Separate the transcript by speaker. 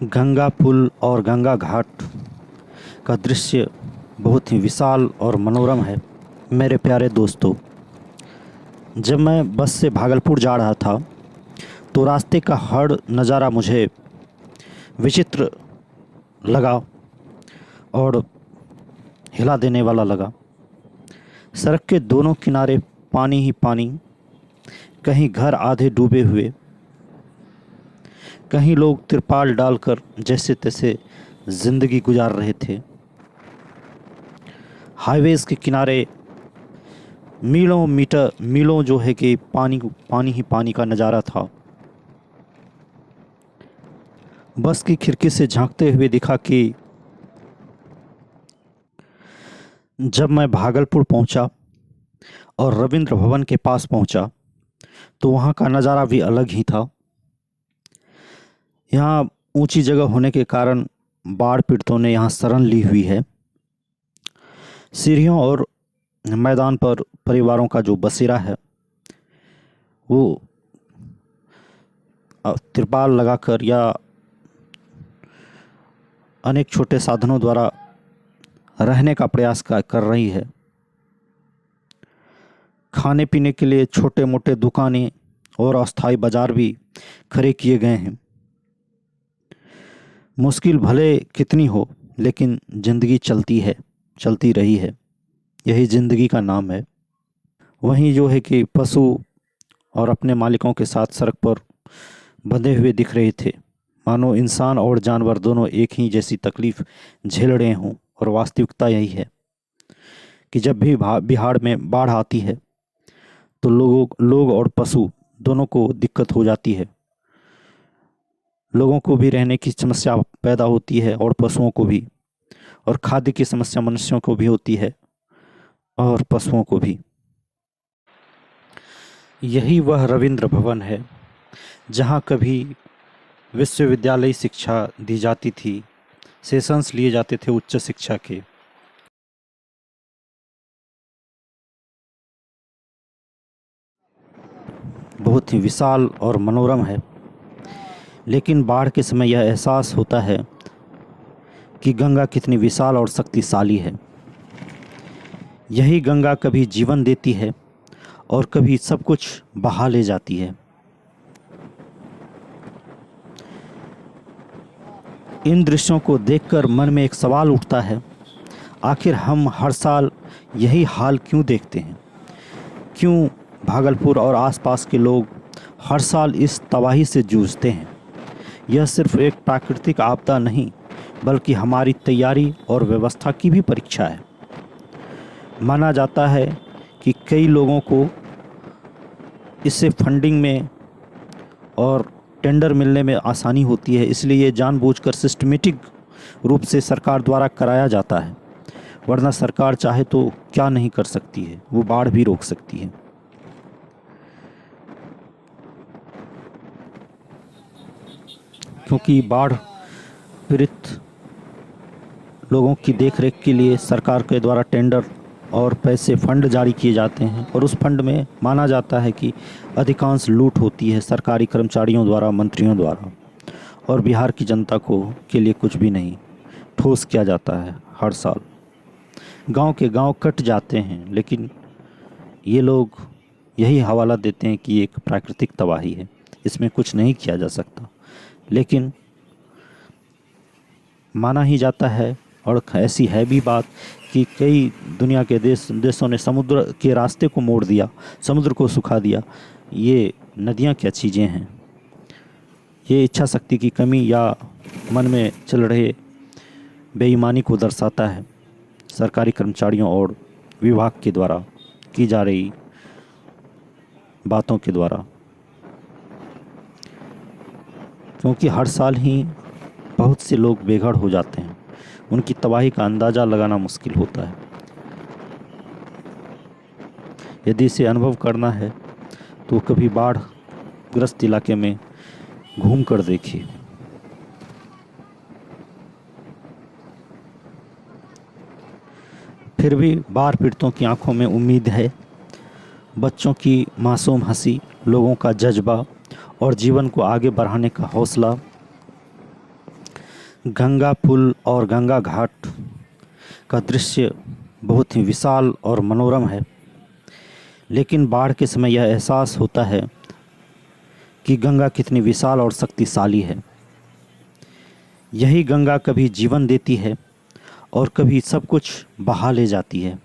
Speaker 1: गंगा पुल और गंगा घाट का दृश्य बहुत ही विशाल और मनोरम है। मेरे प्यारे दोस्तों, जब मैं बस से भागलपुर जा रहा था तो रास्ते का हर नज़ारा मुझे विचित्र लगा और हिला देने वाला लगा। सड़क के दोनों किनारे पानी ही पानी, कहीं घर आधे डूबे हुए, कहीं लोग तिरपाल डालकर जैसे तैसे ज़िंदगी गुजार रहे थे। हाईवेज़ के किनारे मीलों जो है कि पानी ही पानी का नज़ारा था। बस की खिड़की से झांकते हुए दिखा कि जब मैं भागलपुर पहुंचा और रविंद्र भवन के पास पहुंचा तो वहां का नज़ारा भी अलग ही था। यहाँ ऊंची जगह होने के कारण बाढ़ पीड़ितों ने यहाँ शरण ली हुई है। सीढ़ियों और मैदान पर परिवारों का जो बसेरा है वो तिरपाल लगाकर या अनेक छोटे साधनों द्वारा रहने का प्रयास कर रही है। खाने पीने के लिए छोटे मोटे दुकानें और अस्थायी बाजार भी खड़े किए गए हैं। मुश्किल भले कितनी हो, लेकिन ज़िंदगी चलती रही है। यही ज़िंदगी का नाम है। वहीं जो है कि पशु और अपने मालिकों के साथ सड़क पर बंधे हुए दिख रहे थे, मानो इंसान और जानवर दोनों एक ही जैसी तकलीफ़ झेल रहे हों। और वास्तविकता यही है कि जब भी बिहार में बाढ़ आती है तो लोग और पशु दोनों को दिक्कत हो जाती है। लोगों को भी रहने की समस्या पैदा होती है और पशुओं को भी, और खाद्य की समस्या मनुष्यों को भी होती है और पशुओं को भी। यही वह रविंद्र भवन है जहाँ कभी विश्वविद्यालय शिक्षा दी जाती थी, सेशंस लिए जाते थे उच्च शिक्षा के। बहुत ही विशाल और मनोरम है, लेकिन बाढ़ के समय यह एहसास होता है कि गंगा कितनी विशाल और शक्तिशाली है। यही गंगा कभी जीवन देती है और कभी सब कुछ बहा ले जाती है। इन दृश्यों को देखकर मन में एक सवाल उठता है, आखिर हम हर साल यही हाल क्यों देखते हैं? क्यों भागलपुर और आसपास के लोग हर साल इस तबाही से जूझते हैं? यह सिर्फ एक प्राकृतिक आपदा नहीं, बल्कि हमारी तैयारी और व्यवस्था की भी परीक्षा है। माना जाता है कि कई लोगों को इससे फंडिंग में और टेंडर मिलने में आसानी होती है, इसलिए ये जानबूझकर सिस्टमेटिक रूप से सरकार द्वारा कराया जाता है। वरना सरकार चाहे तो क्या नहीं कर सकती है, वो बाढ़ भी रोक सकती है। क्योंकि बाढ़ पीड़ित लोगों की देखरेख के लिए सरकार के द्वारा टेंडर और पैसे फंड जारी किए जाते हैं, और उस फंड में माना जाता है कि अधिकांश लूट होती है सरकारी कर्मचारियों द्वारा, मंत्रियों द्वारा, और बिहार की जनता को के लिए कुछ भी नहीं ठोस किया जाता है। हर साल गांव के गांव कट जाते हैं, लेकिन ये लोग यही हवाला देते हैं कि एक प्राकृतिक तबाही है, इसमें कुछ नहीं किया जा सकता। लेकिन माना ही जाता है, और ऐसी है भी बात कि कई दुनिया के देशों ने समुद्र के रास्ते को मोड़ दिया, समुद्र को सुखा दिया। ये नदियाँ क्या चीज़ें हैं? ये इच्छा शक्ति की कमी या मन में चल रहे बेईमानी को दर्शाता है, सरकारी कर्मचारियों और विभाग के द्वारा की जा रही बातों के द्वारा। क्योंकि हर साल ही बहुत से लोग बेघर हो जाते हैं, उनकी तबाही का अंदाज़ा लगाना मुश्किल होता है। यदि इसे अनुभव करना है तो कभी बाढ़ ग्रस्त इलाके में घूम कर देखिए। फिर भी बाढ़ पीड़ितों की आंखों में उम्मीद है। बच्चों की मासूम हंसी, लोगों का जज्बा और जीवन को आगे बढ़ाने का हौसला गंगा पुल और गंगा घाट का दृश्य बहुत ही विशाल और मनोरम है, लेकिन बाढ़ के समय यह एहसास होता है कि गंगा कितनी विशाल और शक्तिशाली है। यही गंगा कभी जीवन देती है और कभी सब कुछ बहा ले जाती है।